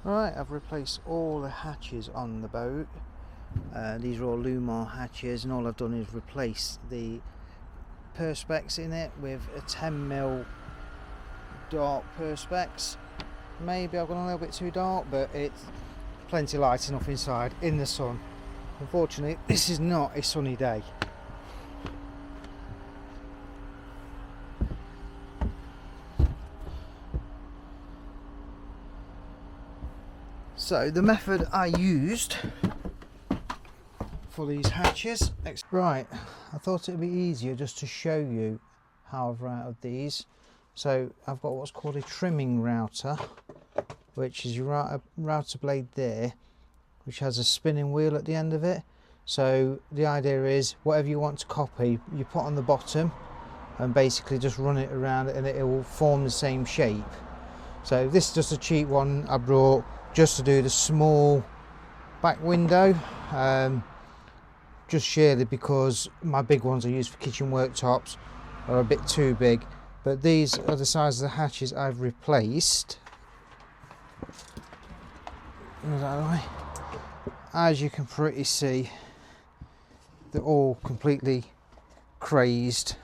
Right, I've replaced all the hatches on the boat. These are all Lewmar hatches, and all I've done is replace the perspex in it with a 10mm dark perspex. Maybe I've gone a little bit too dark, but it's plenty light enough inside in the sun. Unfortunately, this is not a sunny day. So the method I used for these hatches, right, I thought it would be easier just to show you how I've routed these. So I've got what's called a trimming router, which is your router blade there, which has a spinning wheel at the end of it. So the idea is whatever you want to copy, you put on the bottom and basically just run it around and it will form the same shape. So this is just a cheap one I brought just to do the small back window, just sheerly because my big ones I use for kitchen worktops are a bit too big. But these are the size of the hatches I've replaced. As you can pretty see, they're all completely crazed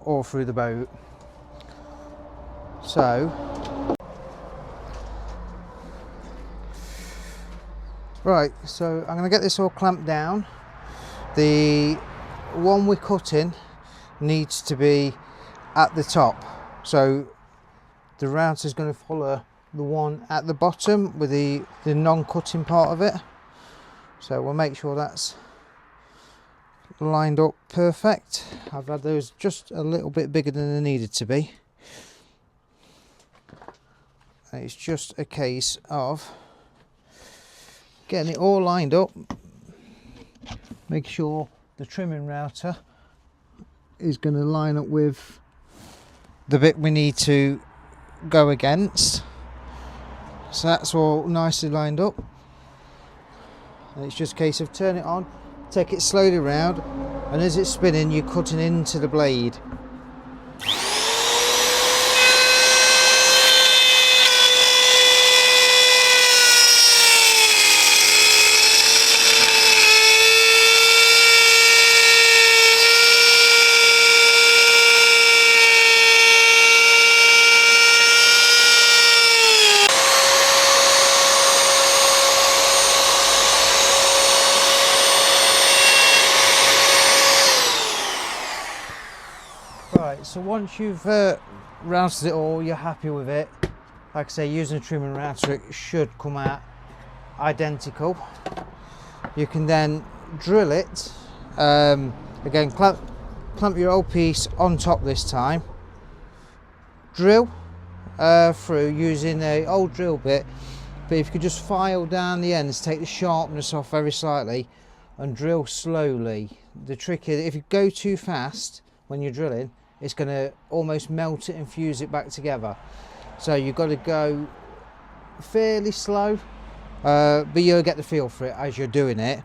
all through the boat. So right, so I'm going to get this all clamped down. The one we're cutting needs to be at the top, so the router is going to follow the one at the bottom with the non-cutting part of it. So we'll make sure that's lined up perfect. I've had those just a little bit bigger than they needed to be. And it's just a case of getting it all lined up, make sure the trimming router is going to line up with the bit we need to go against. So that's all nicely lined up, and it's just a case of turn it on, take it slowly round, and as it's spinning you're cutting into the blade. Right, so once you've routed it all, you're happy with it. Like I say, using a trimming router, it should come out identical. You can then drill it. Again, clamp your old piece on top this time. Drill through using an old drill bit, but if you could just file down the ends, take the sharpness off very slightly and drill slowly. The trick is if you go too fast when you're drilling, it's going to almost melt it and fuse it back together. So you've got to go fairly slow, but you'll get the feel for it as you're doing it.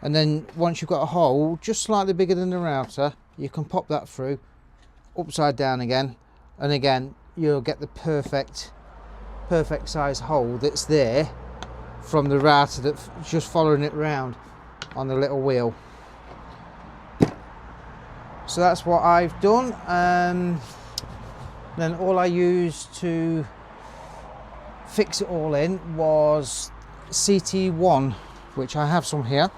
And then once you've got a hole just slightly bigger than the router, you can pop that through upside down again, and again you'll get the perfect size hole that's there from the router that's just following it round on the little wheel. So that's what I've done. Then all I used to fix it all in was CT1, which I have some here.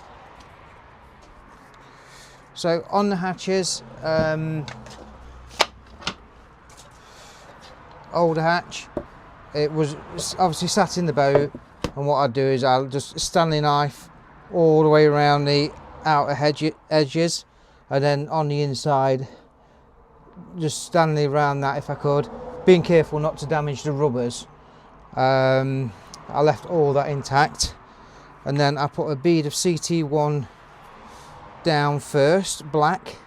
So on the hatches, older hatch, it was obviously sat in the boat, and what I'd do is I'll just Stanley knife all the way around the outer edges, and then on the inside just Stanley around that if I could, being careful not to damage the rubbers. I left all that intact, and then I put a bead of CT1 down first, black,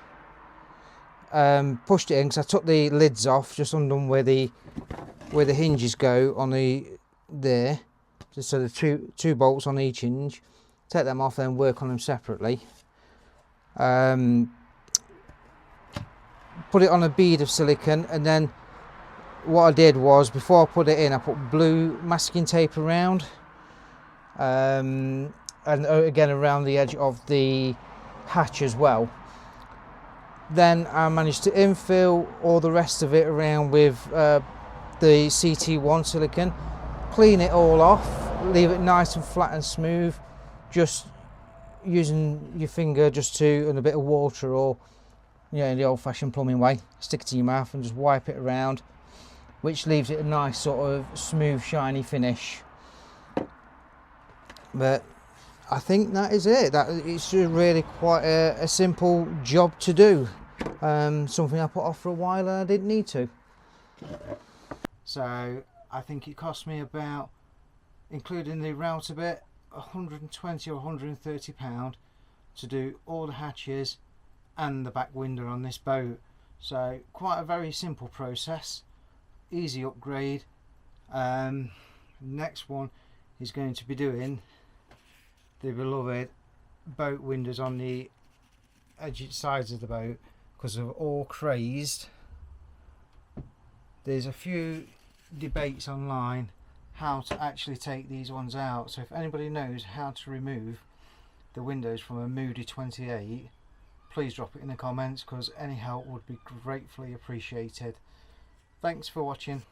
pushed it in because I took the lids off, just undone where the hinges go on there, just so the two bolts on each hinge. Take them off, then work on them separately. Put it on a bead of silicone, and then what I did was, before I put it in, I put blue masking tape around, and again around the edge of the hatch as well. Then I managed to infill all the rest of it around with the CT1 silicone, clean it all off, leave it nice and flat and smooth, just using your finger just to, and a bit of water, or in the old-fashioned plumbing way, stick it to your mouth and just wipe it around, which leaves it a nice sort of smooth, shiny finish. But I think that is it. That it's really quite a simple job to do. Something I put off for a while and I didn't need to. So I think it cost me about, including the router bit, 120 or 130 pound to do all the hatches and the back window on this boat. So quite a very simple process, easy upgrade. Next one is going to be doing the beloved boat windows on the edge sides of the boat, because they're all crazed. There's a few debates online how to actually take these ones out, so if anybody knows how to remove the windows from a Moody 28, please drop it in the comments, because any help would be gratefully appreciated. Thanks for watching.